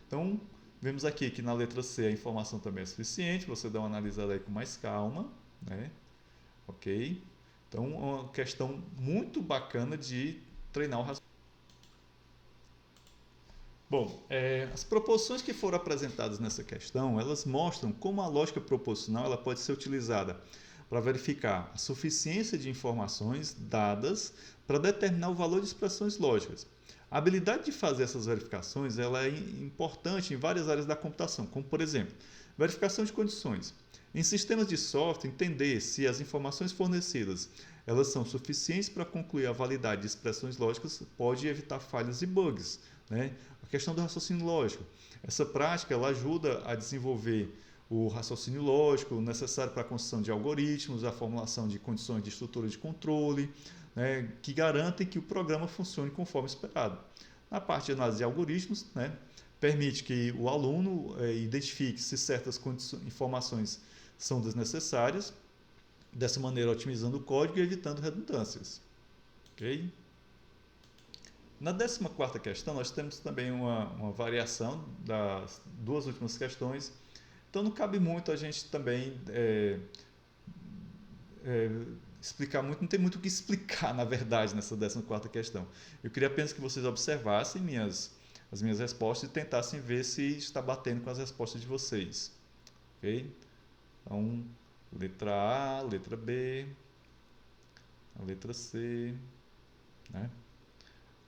Então, vemos aqui que na letra C a informação também é suficiente. Você dá uma analisada aí com mais calma, né? Ok? Então, é uma questão muito bacana de treinar o raciocínio. Bom, as proposições que foram apresentadas nessa questão, elas mostram como a lógica proposicional ela pode ser utilizada para verificar a suficiência de informações dadas para determinar o valor de expressões lógicas. A habilidade de fazer essas verificações ela é importante em várias áreas da computação, como, por exemplo, verificação de condições. Em sistemas de software, entender se as informações fornecidas elas são suficientes para concluir a validade de expressões lógicas pode evitar falhas e bugs, né? A questão do raciocínio lógico. Essa prática ela ajuda a desenvolver o raciocínio lógico necessário para a construção de algoritmos, a formulação de condições de estrutura de controle, né, que garantem que o programa funcione conforme esperado. Na parte de análise de algoritmos, né, permite que o aluno identifique se certas informações são desnecessárias, dessa maneira otimizando o código e evitando redundâncias. Okay? Na 14ª questão, nós temos também uma variação das duas últimas questões. Então, não cabe muito a gente também explicar muito, não tem muito o que explicar, na verdade, nessa 14ª questão. Eu queria apenas que vocês observassem as minhas respostas e tentassem ver se está batendo com as respostas de vocês. Ok? Então, letra A, letra B, a letra C, né?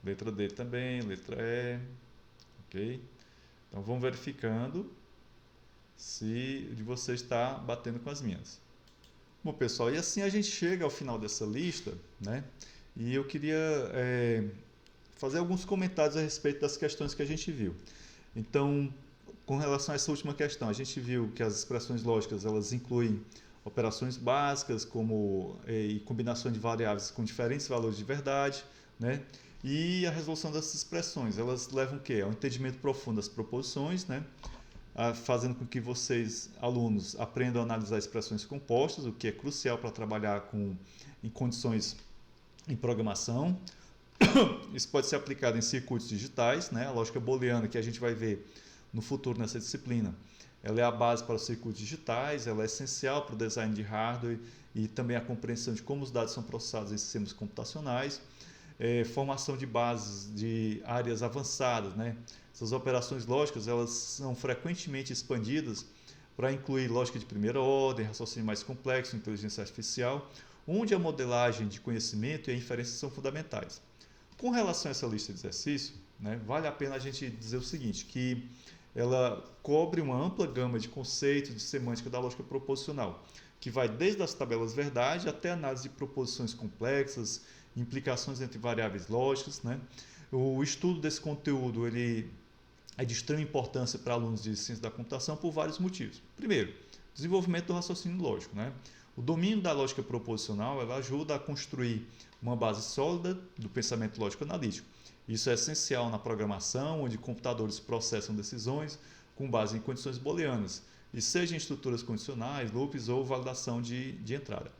Letra D também, letra E, ok? Então, vamos verificando se de você está batendo com as minhas. Bom, pessoal, e assim a gente chega ao final dessa lista, né? E eu queria fazer alguns comentários a respeito das questões que a gente viu. Então, com relação a essa última questão, a gente viu que as expressões lógicas elas incluem operações básicas como e combinações de variáveis com diferentes valores de verdade, né? E a resolução dessas expressões, elas levam o quê? Ao entendimento profundo das proposições, né? Fazendo com que vocês, alunos, aprendam a analisar expressões compostas, o que é crucial para trabalhar em condições em programação. Isso pode ser aplicado em circuitos digitais, né? A lógica booleana que a gente vai ver no futuro nessa disciplina. Ela é a base para os circuitos digitais, ela é essencial para o design de hardware e também a compreensão de como os dados são processados em sistemas computacionais. Formação de bases de áreas avançadas, né? Essas operações lógicas elas são frequentemente expandidas para incluir lógica de primeira ordem, raciocínio mais complexo, inteligência artificial, onde a modelagem de conhecimento e a inferência são fundamentais. Com relação a essa lista de exercício, né? Vale a pena a gente dizer o seguinte, que ela cobre uma ampla gama de conceitos de semântica da lógica proposicional, que vai desde as tabelas verdade até a análise de proposições complexas, implicações entre variáveis lógicas, né? O estudo desse conteúdo ele é de extrema importância para alunos de ciência da computação por vários motivos. Primeiro, desenvolvimento do raciocínio lógico, né? O domínio da lógica proposicional ela ajuda a construir uma base sólida do pensamento lógico analítico. Isso é essencial na programação, onde computadores processam decisões com base em condições booleanas, e seja em estruturas condicionais, loops ou validação de entrada.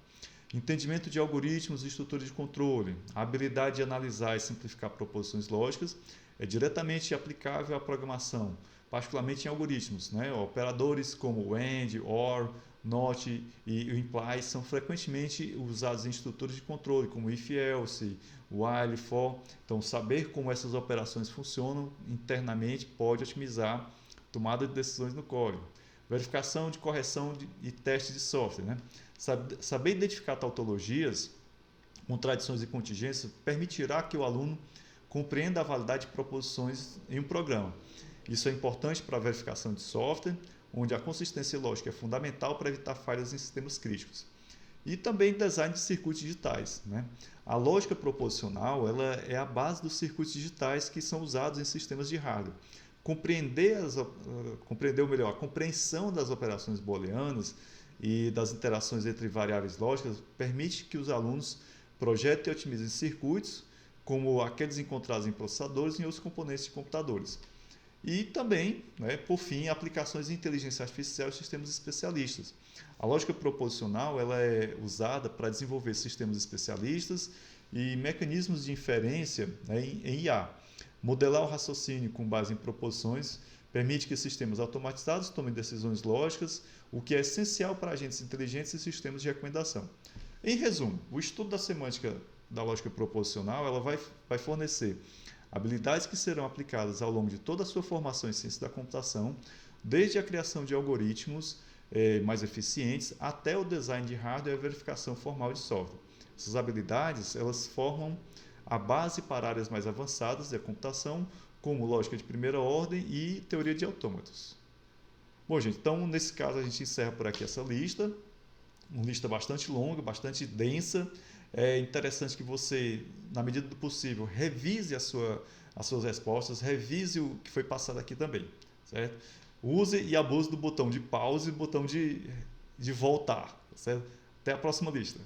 Entendimento de algoritmos e estruturas de controle, a habilidade de analisar e simplificar proposições lógicas é diretamente aplicável à programação, particularmente em algoritmos, né? Operadores como AND, OR, NOT e o imply são frequentemente usados em estruturas de controle, como if else, while, for. Então, saber como essas operações funcionam internamente pode otimizar a tomada de decisões no código. Verificação de correção e teste de software, né? Saber identificar tautologias, contradições e contingências permitirá que o aluno compreenda a validade de proposições em um programa. Isso é importante para a verificação de software, onde a consistência lógica é fundamental para evitar falhas em sistemas críticos. E também design de circuitos digitais, né? A lógica proposicional ela é a base dos circuitos digitais que são usados em sistemas de hardware. A compreensão das operações booleanas e das interações entre variáveis lógicas permite que os alunos projetem e otimizem circuitos, como aqueles encontrados em processadores e em outros componentes de computadores. E também, né, por fim, aplicações de inteligência artificial e sistemas especialistas. A lógica proposicional ela é usada para desenvolver sistemas especialistas e mecanismos de inferência, né, em IA. Modelar o raciocínio com base em proposições permite que sistemas automatizados tomem decisões lógicas, o que é essencial para agentes inteligentes e sistemas de recomendação. Em resumo, o estudo da semântica da lógica proposicional ela vai fornecer habilidades que serão aplicadas ao longo de toda a sua formação em ciência da computação, desde a criação de algoritmos mais eficientes até o design de hardware e a verificação formal de software. Essas habilidades elas formam a base para áreas mais avançadas da computação, como lógica de primeira ordem e teoria de autômatos. Bom, gente, então nesse caso a gente encerra por aqui essa lista, uma lista bastante longa, bastante densa. É interessante que você, na medida do possível, revise as suas respostas, revise o que foi passado aqui também, certo? Use e abuse do botão de pause e do botão de voltar, certo? Até a próxima lista.